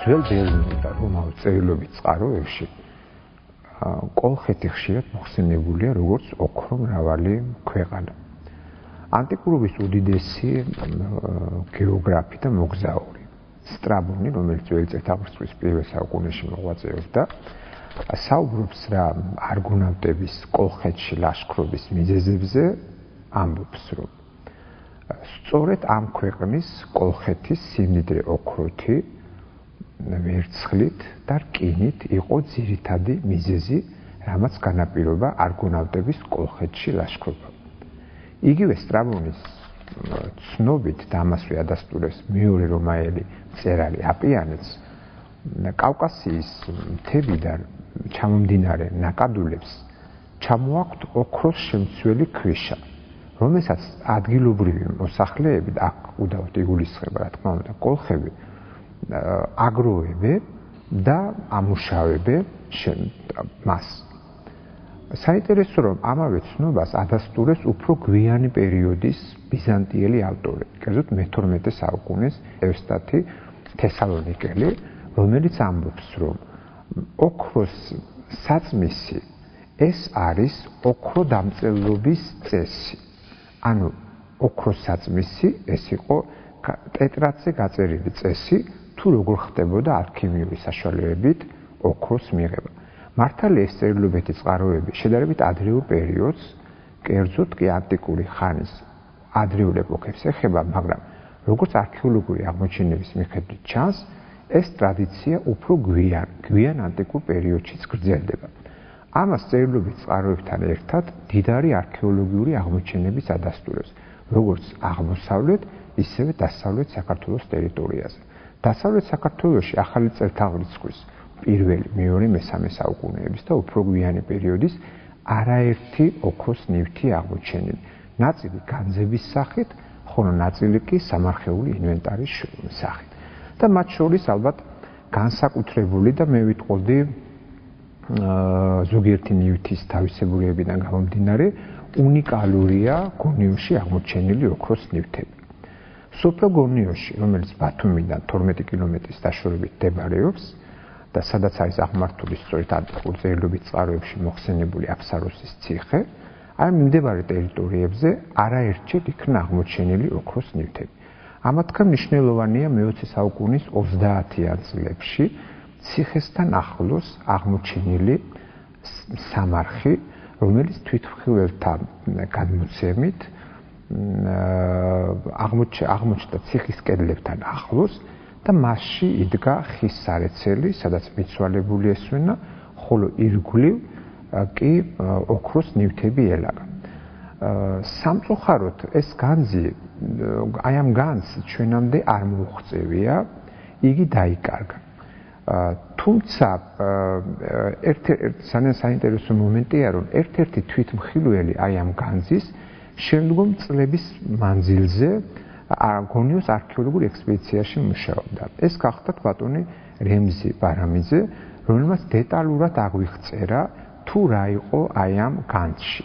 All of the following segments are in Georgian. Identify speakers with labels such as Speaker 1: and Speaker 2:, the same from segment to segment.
Speaker 1: ძველ ბერძნულ და რომაულ წერილობით წყაროებში კოლხეთი ხშირად მოხსენებულია როგორც ოქრო მრავალი ქვეყანა. ანტიკურობის უდიდესი გეოგრაფი და მოგზაური სტრაბონი, რომელიც ძველი წელთაღრიცხვის პირველ საუკუნეში მოღვაწეობდა, საუბრობს რა არგონავტების კოლხეთში ლაშქრობის მიზეზებზე, ამბობს რომ სწორედ ამ ქვეყნის კოლხეთის სიმდიდრე ოქროთი ვერცხლით და რკინით იყო ძირითადი მიზეზი, რამაც განაპირობა არგონავტების კოლხეთში ლაშქრობა. იგივე სტრაბონის ცნობით და ამასვე ადასტურებს მეორე რომაელი მწერალი აპიანეც კავკასიის მთებიდან ჩამომდინარე ნაკადულებს ჩამოაქვთ ოქროს შემცველი ქვიშა, რომელსაც ადგილობრივი მოსახლეები აქ უდავოდ იგულისხმება რა თქმა უნდა კოლხები აგროვებენ და ამუშავებენ მას. საინტერესო რომ ამავე ცნობას ადასტურებს უფრო გვიანი პერიოდის ბიზანტიელი ავტორები, კერძოდ მე-12 საუკუნის ევსტათი თესალონიკელი, რომელიც ამბობს რომ ოქროს საწმისი ეს არის ოქრო დამწერლობის წესი. ანუ ოქროს საწმისი ეს იყო ტეტრადზე გაწერილი წესი, თუ როგორ ხდებოდა ალქიმიური საშუალებებით ოქროს მიღება. მართალია ეს წერილობითი წყაროები შედარებით ადრეულ პერიოდს, კერძოდ კი ანტიკური ხანის ადრეულ ეპოქებს ეხება, მაგრამ როგორც არქეოლოგიური აღმოჩენების მიხედვით ჩანს, ეს ტრადიცია უფრო გვიან ანტიკურ პერიოდშიც გრძელდება. ამას წერილობით წყაროებთან ერთად დიდარი არქეოლოგიური აღმოჩენებიც ადასტურებს, როგორც აღმოსავლეთ, ისევე დასავლეთ საქართველოს ტერიტორიაზე. დასავლეთ საქართველოში ახალი წელთაღრიცხვის პირველი, მეორე, მესამე საუკუნეების და უფრო გვიანი პერიოდის არაერთი ოქროს ნივთი აღმოჩენილი. ნაწილი განძების სახით, ხოლო ნაწილი კი სამარხეული ინვენტარის სახით. და მათ შორის ალბათ განსაკუთრებული და მე ვიტყოდი ზოგიერთი ნივთის თავისებურებიდან გამომდინარე უნიკალურია გონიოში აღმოჩენილი ოქროს ნივთები. სოფელ გონიოში, რომელიც ბათუმიდან 12 კილომეტრის დაშორებით მდებარეობს და სადაც არის აღმართული სწორედ ანტიკურ წერილობით წყაროებში მოხსენებული აფსაროსის ციხე, აი მიმდებარე ტერიტორიებზე არაერთჯერ იქნა აღმოჩენილი ოქროს ნივთები. ამათგან მნიშვნელოვანია მე-20 საუკუნის 30-იან წლებში ციხესთან ახლოს აღმოჩენილი სამარხი, რომელიც თვითმხილველთა გადმოცემით აღმოჩნდა ციხის კედლებთან ახლოს და მასში იდგა ხის სარეცელი, სადაც მიცვალებული ესვენა, ხოლო ირგვლივ კი ოქროს ნივთები ელადა. სამწუხაროდ ეს განძი, აი ამ განძს ჩვენამდე არ მოუღწევია, იგი დაიკარგა. თუმცა ძალიან საინტერესო მომენტია, რომ ერთ-ერთი თვითმხილველი აი ამ განძის შემდგომ წლების მანძილზე გონიოს არქეოლოგიურ ექსპედიციაში მუშაობდა. ეს გახდა ბატონი რემზი ბარამიძე, რომელმაც დეტალურად აღვიღწერა თუ რა იყო აი ამ განძში.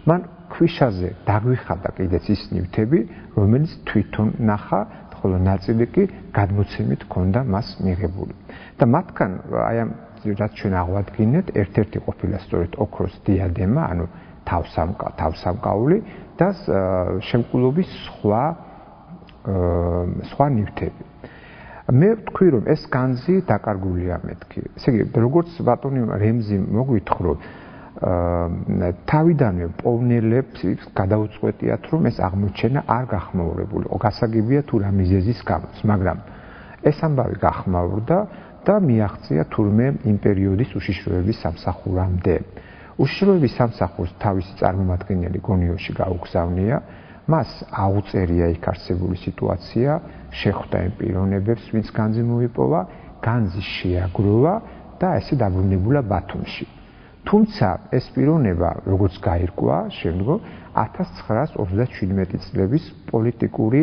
Speaker 1: მან ქვიშაზე დაგვიხადა კიდეც ის ნივთები, რომელიც თვითონ ნახა, ხოლო ნაწილი კი გადმოცემით ჰქონდა მას მიღებული. და მათგან აი ამ რაც ჩვენ აღვადგინეთ, ერთ-ერთი ყოფილა სწორედ ოქროს დიადემა, ანუ თავსამკაული და შემკულობის სხვა ნივთები. მე ვთქვი, რომ ეს განძი დაკარგულია მეთქი. ესე იგი, როგორც ბატონი რემზი მოგვითხრო, თავიდანვე პოვნელებს გადაუწყვეტიათ, რომ ეს აღმოჩენა არ გახმაურებულიყო. გასაგებია თუ რა მიზეზის გამოც, მაგრამ ეს ამბავი გახმაურდა და მიაღწია თურმე იმ პერიოდის უშიშროების სამსახურამდე. უშიშროების სამსახურს თავისი წარმომადგენელი გონიოში გაუგზავნია, მას აუწერია იქ არსებული სიტუაცია, შეხვდა იმ პიროვნებებს, ვინც განძი მოიპოვა, განძი შეაგროვა და ესე დაბრუნებულა ბათუმში. თუმცა ეს პიროვნება, როგორც გაირკვა შემდგომ 1937 წლების პოლიტიკური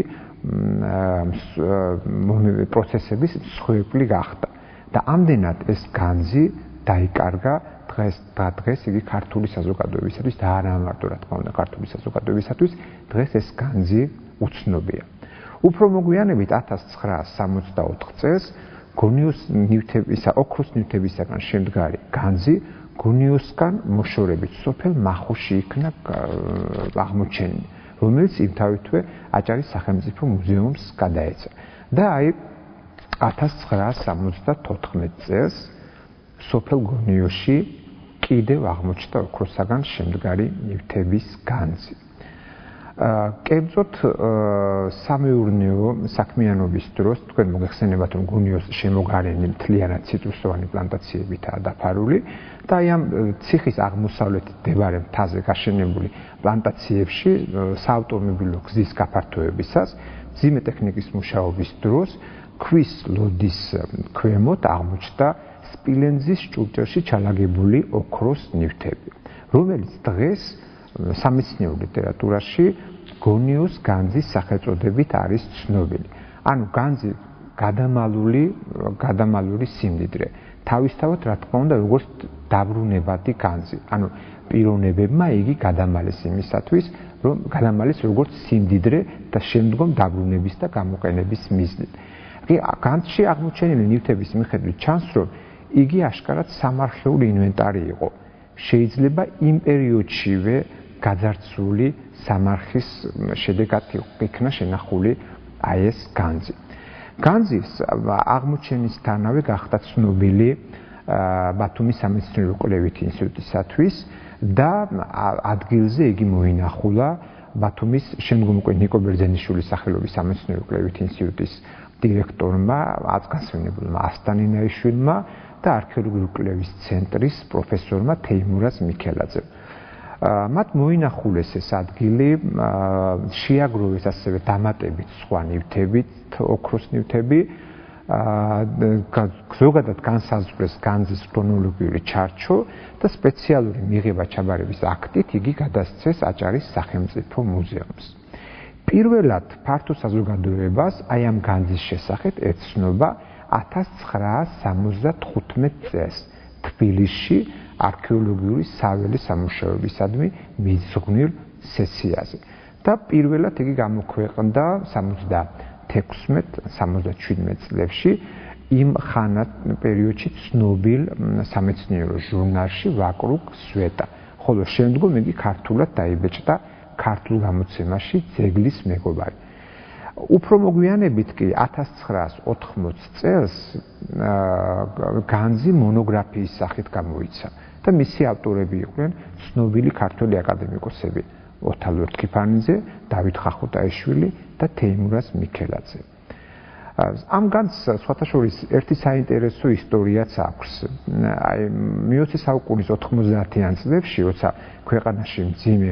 Speaker 1: პროცესების მსხვერპლი გახდა და ამდენად ეს განძი დაიკარგა დღეს იგი ქართული საზოგადოებისათვის და არა მარტო რა თქმა უნდა ქართული საზოგადოებისათვის დღეს ეს განძი უცნობია. უფრო მოგვიანებით 1964 წელს გონიოს ნივთებისა, ოქროს ნივთებისაგან შემდგარი განძი გონიოსგან მოშორებით სოფელ მახოში იქნა აღმოჩენილი, რომელიც იმთავითვე აჭარის სახელმწიფო მუზეუმს გადაეცა. და აი 1974 წელს სოფელ გონიოში კიდევ აღმოჩნდა ოქროსაგან შემდგარი ნივთების განძი. კერძოდ სამეურნეო საქმიანობის დროს თქვენ მოგეხსენებათ რომ გონიოს შემოგარენი მთლიანად ციტრუსოვანი პლანტაციებითაა დაფარული და აი ამ ციხის აღმოსავლეთით მდებარე მთაზე გაშენებული პლანტაციებში საავტომობილო გზის გაფართოებისას მძიმე ტექნიკის მუშაობის დროს ქვის ლოდის ქვემოთ აღმოჩნდა სპილენძის ჭურჭელში ჩალაგებული ოქროს ნივთები, რომელიც დღეს სამეცნიერო ლიტერატურაში გონიოს განძის სახელწოდებით არის ცნობილი. ანუ განძი გადამალული სიმდიდრე. თავისთავად რა თქმა უნდა, როგორც დაბრუნებადი განძი. ანუ პიროვნებებმა იგი გადამალეს იმისათვის, რომ გადამალეს როგორც სიმდიდრე და შემდგომ დაბრუნების და გამოყენების მიზნით. განძში აღმოჩენილი ნივთების მიხედვით ჩანს, რომ იგი აშკარად სამარხეული ინვენტარი იყო. შეიძლება იმ პერიოდშივე გაძარცვული სამარხის შედეგად იქნა შენახული აი ეს განძი. განძის აღმოჩენისთანავე გახდა ცნობილი ბათუმის სამეცნიერო კვლევითი ინსტიტუტისათვის და ადგილზე იგი მოინახულა ბათუმის შემდგომ უკვე ნიკო ბერძენიშვილის სახელობის სამეცნიერო კვლევითი ინსტიტუტის დირექტორმა, აწმყასვენებელმა ასტანინაიშვილმა და არქეოლოგიური კვლევის ცენტრის პროფესორმა თეიმურაზ მიქელაძემ. მათ მოინახულეს ეს ადგილი, შეაგროვეს ასევე დამატებით სხვა ნივთებით, ოქროს ნივთები, ზოგადად განსაზღვრეს განძის ქრონოლოგიური ჩარჩო და სპეციალური მიღება-ჩაბარების აქტით იგი გადასცეს აჭარის სახელმწიფო მუზეუმს. პირველად ფართო საზოგადოებას აი ამ განძის შესახებ ეცნობა 1975 წელს თბილისში არქეოლოგიური საველე სამუშაოებისადმი მიძღვნილ სესიაზე და პირველად იგი გამოქვეყნდა 76-77 წლებში იმ ხანად პერიოდში ცნობილ სამეცნიერო ჟურნალში ვაკრუკ სვეტა, ხოლო შემდგომ იგი ქართულად დაიბეჭდა ქართულ გამოცემაში ძეგლის მეგობარი. უფრო მოგვიანებით კი 1980 წელს განძი მონოგრაფიის სახით გამოიცა და მისი ავტორები იყვნენ ცნობილი ქართველი აკადემიკოსები ოთარ ლორთქიფანიძე, დავით ხახუტაიშვილი და თეიმურაზ მიქელაძე. ამ განძს სხვათა შორის ერთი საინტერესო ისტორიაც აქვს. აი მე-20 საუკუნის 90-იან წლებში, როცა ქვეყანაში მძიმე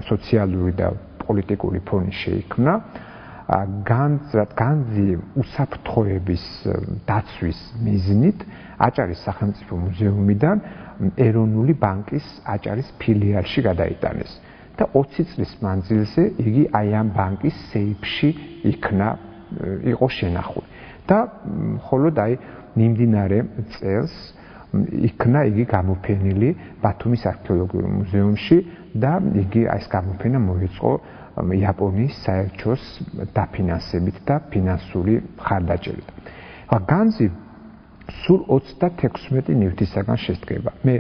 Speaker 1: სოციალური და პოლიტიკური ფონი შეიქმნა, განძი უსაფრთხოების დაცვის მიზნით აჭარის სახელმწიფო მუზეუმიდან ეროვნული ბანკის აჭარის ფილიალში გადაიტანეს და 20 წლის მანძილზე იგი აი ამ ბანკის სეიფში იყო შენახული და მხოლოდ აი მიმდინარე წელს იქნა იგი გამოფენილი ბათუმის არქეოლოგიურ მუზეუმში და იგი ეს გამოფენა მოეწყო იაპონიის საელჩოს დაფინანსებით და ფინანსური მხარდაჭერით. განძი სულ 36 ნივთისაგან შედგება. მე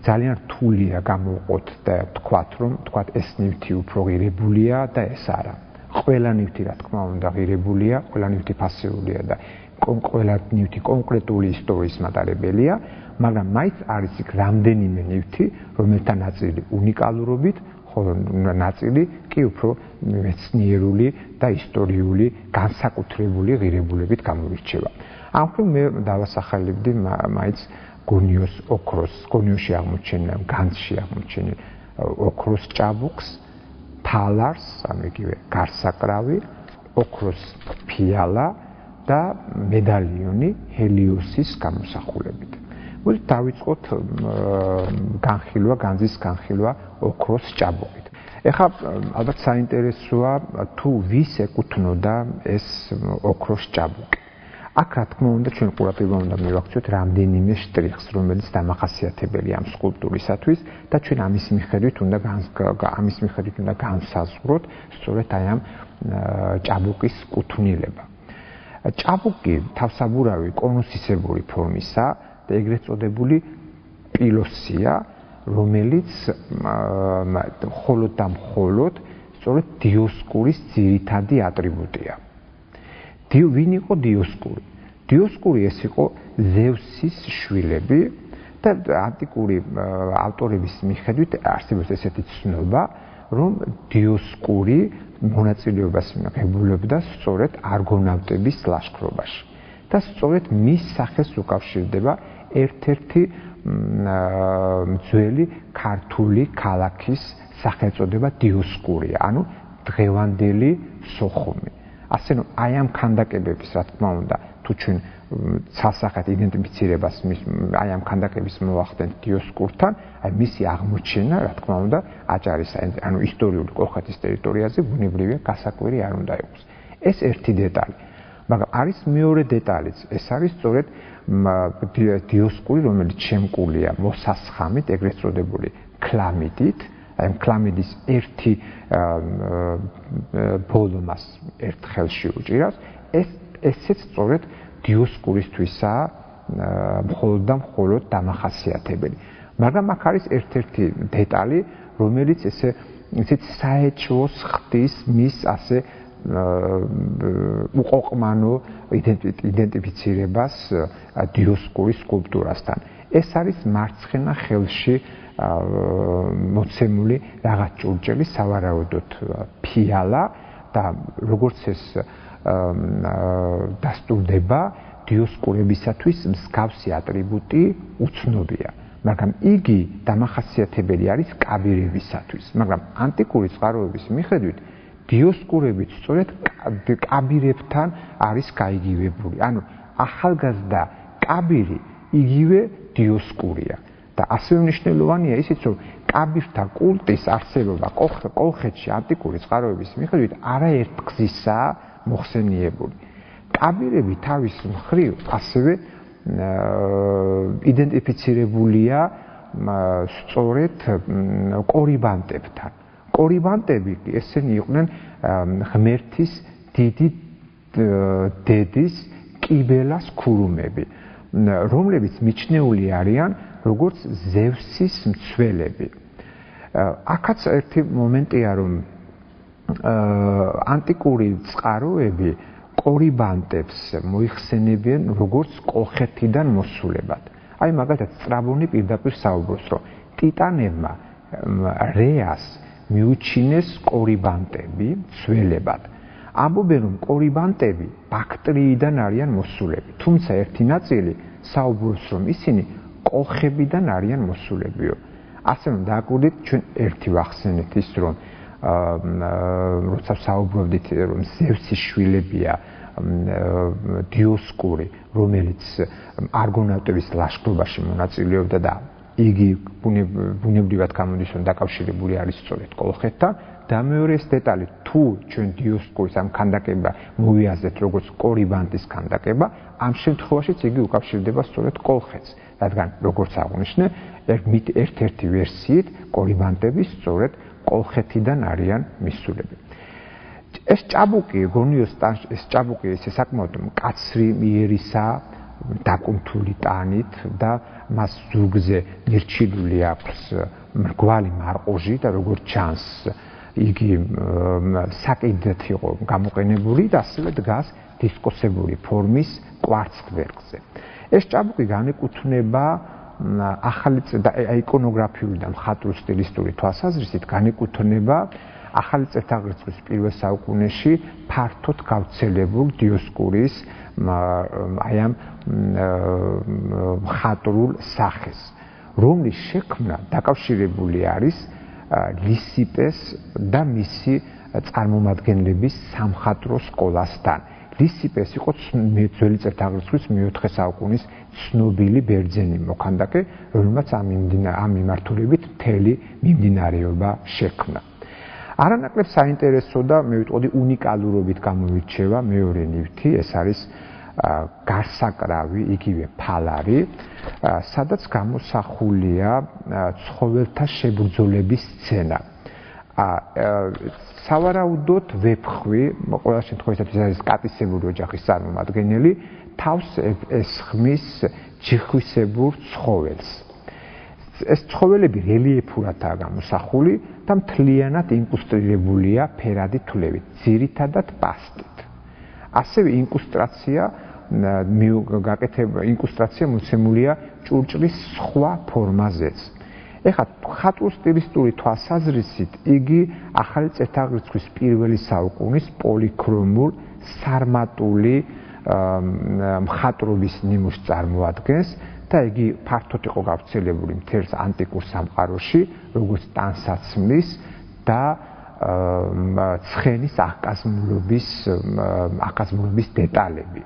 Speaker 1: ძალიან რთულია გამოვყოთ და ვთქვათ, რომ ეს ნივთი უფრო ღირებულია და ეს არა. ყველა ნივთი რა თქმა უნდა ღირებულია, ყველა ნივთი ფასეულია და ყველა ნივთი კონკრეტული ისტორიის მატარებელია, მაგრამ მაინც არის იქ რამდენიმე ნივთი, რომელთა ნაწილი უნიკალურობით, ხოლო ნაწილი კი უფრო მეცნიერული და ისტორიული განსაკუთრებული ღირებულებით გამოირჩევა. ამ ხრივ მე დავასახელებდი მაინც გონიოს ოქროს, გონიოში აღმოჩენილ, განძში აღმოჩენილ ოქროს ჭაბუკს, თალარს, ანუ იგივე გარსაკრავი, ოქროს ფიალა და მედალიონი ჰელიოსის გამოსახულებით. მოდით დავიწყოთ განძის განხილვა ოქროს ჭაბუკით. ეხლა ალბათ საინტერესოა თუ ვის ეკუთვნოდა ეს ოქროს ჭაბუკი. აქ რა თქმა უნდა ჩვენ ყურადღება უნდა მივაქციოთ რამდენიმე შტრიხს, რომელიც დამახასიათებელია ამ სკულპტურისათვის და ჩვენ ამის მიხედვით უნდა განსაზღვროთ სწორედ აი ამ ჭაბუკის კუთვნილება. ჭაბუკი თავსაბურავი კონუსისებური ფორმისაა და ეგრეთ წოდებული პილოსია, რომელიც მხოლოდ და მხოლოდ სწორედ დიოსკურის ძირითადი ატრიბუტია. ვინ იყო დიოსკური? დიოსკური ეს იყო ზევსის შვილები და ანტიკური ავტორების მიხედვით არსებობს ესეთი ცნობა, რომ დიოსკური მონაწილეობას ღებულობდა სწორედ არგონავტების ლაშქრობაში. და სწორედ მის სახელს უკავშირდება ერთ-ერთი ძველი ქართული ქალაქის სახელწოდება დიოსკურია, ანუ დღევანდელი სოხუმი. ასე რომ აი ამ ქანდაკებების, რა თქმა უნდა, თუ ჩვენ ცალსახად იდენტიფიცირებას აი ამ ქანდაკების მოახდენთ დიოსკურთან, აი მისი აღმოჩენა, რა თქმა უნდა, აჭარის ანუ ისტორიული კოლხეთის ტერიტორიაზე ბუნებრივია გასაკვირი არ უნდა იყოს. ეს ერთი დეტალი. მაგრამ არის მეორე დეტალიც, ეს არის სწორედ დიოსკური, რომელიც შემკულია მოსასხამით, ეგრეთ წოდებული ქლამიდით, აი ქლამიდის ერთი ბოლო მას ერთ ხელში უჭირავს, ესეც სწორედ დიოსკურისთვისაა მხოლოდ და მხოლოდ დამახასიათებელი. მაგრამ აქ არის ერთ-ერთი დეტალი, რომელიც ესეც საეჭვოს ხდის მის ასე უყოყმანო იდენტიფიცირებას დიოსკურის სკულპტურასთან. ეს არის მარცხენა ხელში მოცემული რაღაც ჭურჭელი, სავარაუდოდ ფიალა და როგორც ეს დასტურდება, დიოსკურებისათვის მსგავსი ატრიბუტი უცნობია. მაგრამ იგი დამახასიათებელი არის კაბირებისათვის. მაგრამ ანტიკური წყაროების მიხედვით დიოსკურებიც სწორედ კაბირებთან არის გაიგივებული. ანუ ახალგაზრდა კაბირი იგივე დიოსკურია. და ასევე მნიშვნელოვანია ისიც, რომ კაბირთა კულტის არსებობა კოლხეთში ანტიკური წყაროების მიხედვით არაერთ გზისაა მოხსენიებული. კაბირები თავის მხრივ ასევე იდენტიფიცირებულია სწორედ კორიბანტებთან. კორიბანტები ესენი იყვნენ ღმერთის დიდი დედის კიბელას ქურუმები, რომლებიც მიჩნეული არიან როგორც ზევსის მცველები. აქაც ერთი მომენტია, რომ ანტიკური წყაროები კორიბანტებს მოიხსენებიან როგორც კოლხეთიდან მოსულებად. აი მაგალითად სტრაბონი პირდაპირ საუბრობს, რომ ტიტანებმა რეას მიუჩინეს კორიბანტები მცველებად. ამბობენ, რომ კორიბანტები ბაქტრიიდან არიან მოსულები, თუმცა ერთი ნაწილი საუბრობს, რომ ისინი კოლხებიდან არიან მოსულებიო. ასე რომ დააკვირდით, ჩვენ ერთი ვახსენეთ ის, რომ როცა საუბრობდით, რომ ზევსის შვილებია დიოსკური, რომელიც არგონავტების ლაშქრობაში მონაწილეობდა და იგი ბუნებრივად გამოდის, რომ დაკავშირებული არის სწორედ კოლხეთთან. და მეორე ეს დეტალი, თუ ჩვენ დიოსკურის ამ ქანდაკება მოვიაზრეთ როგორც კორიბანტის ქანდაკება, ამ შემთხვევაშიც იგი უკავშირდება სწორედ კოლხეთს, რადგან როგორც აღვნიშნე, ერთ-ერთი ვერსიით კორიბანტები სწორედ კოლხეთიდან არიან მისულები. ეს ჭაბუკი, გონიოს ეს ჭაბუკი ესე საკმაოდ მკაცრი მიერისაა, დაკუნთული ტანით და მას ზურგზე მირჩილული აქვს მრგვალი მარყუჟი და როგორც ჩანს იგი საკიდით იყო გამოყენებული და ასევე დგას დისკოსებული ფორმის კვარცხლბერგზე. ეს ჭაბუკი განეკუთვნება ახალი იკონოგრაფიული და მხატვრულ-სტილისტური თვალსაზრისით განეკუთვნება ახალი წელთაღრიცხვის პირველ საუკუნეში ფართოდ გავრცელებულ დიოსკურის აი ამ მხატვრულ სახეს, რომლის შექმნა დაკავშირებული არის ლისიპეს და მისი წარმომადგენლების სამხატვრო სკოლასთან. ლისიპეს იყო ძველი წელთაღრიცხვის მე-4 საუკუნის ცნობილი ბერძენი მოქანდაკე, რომელმაც ამ მიმართულებით მთელი მიმდინარეობა შექმნა. არანაკლებ საინტერესო და მე ვიტყოდი უნიკალურობით გამოვირჩევა მეორე ნივთი, ეს არის გარსაკრავი, იგივე ფალარი, სადაც გამოსახულია ცხოველთა შებრძოლების სცენა. სავარაუდოდ ვეფხვი, ყველა შემთხვევაში არის კატისებური ოჯახის წარმომადგენელი, თავს ესხმის ჯიხვისებურ ცხოველს. ეს ცხოველები რელიეფურადაა გამოსახული და მთლიანად ინკრუსტირებულია ფერადი თვლებით, ძირითადად პასტით. ასევე ინკრუსტრაცია მოცემულია ჭურჭლის სხვა ფორმაზეც. ეხლა ხატულ სტილისტური თვალსაზრისით იგი ახალი წელთაღრიცხვის პირველი საუკუნის პოლიქრომულ სარმატული მხატვრობის ნიმუშს წარმოადგენს და იგი ფართოდ იყო გავრცელებული მთელს ანტიკურ სამყაროში, როგორც ტანსაცმლის და ცხენის აკაზმულობის დეტალები.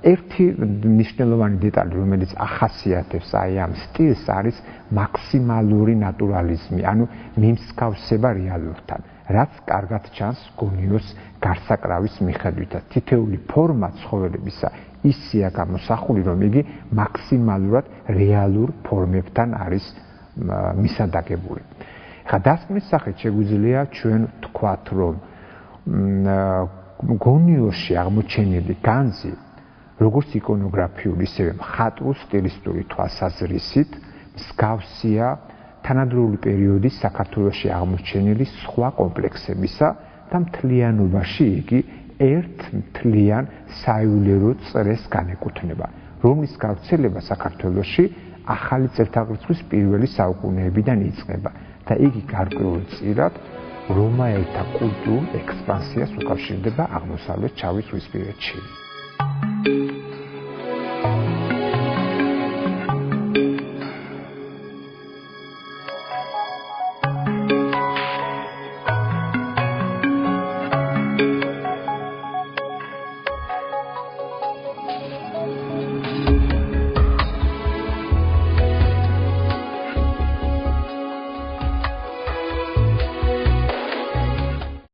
Speaker 1: ერთი მნიშვნელოვანი დეტალი, რომელიც ახასიათებს აი ამ სტილს, არის მაქსიმალური ნატურალიზმი, ანუ მიმსგავსება რეალურთან, რაც კარგად ჩანს გონიოს გარსაკრავის მიხედვითაც. თითეული ფორმა ცხოველებისა ისეა გამოსახული, რომ იგი მაქსიმალურად რეალურ ფორმებთან არის მისადაგებული. ხა დასკვნის სახით შეგვიძლია ჩვენ ვთქვათ, რომ გონიოში აღმოჩენილი განძი როგორც იკონოგრაფიული, ისევე მხატვრულ სტილისტური თვალსაზრისით მსგავსია თანადროული პერიოდის საქართველოში აღმოჩენილი სხვა კომპლექსებისა და მთლიანობაში იგი ერთ მთლიან საიულერო წრეს განეკუთვნება, რომლის გავრცელება საქართველოში ახალი წელთაღრიცხვის პირველი საუკუნეებიდან იწყება და იგი გარკვეულწილად რომაელთა კულტურულ ექსპანსიას უკავშირდება აღმოსავლეთ შავი ზღვისპირეთში.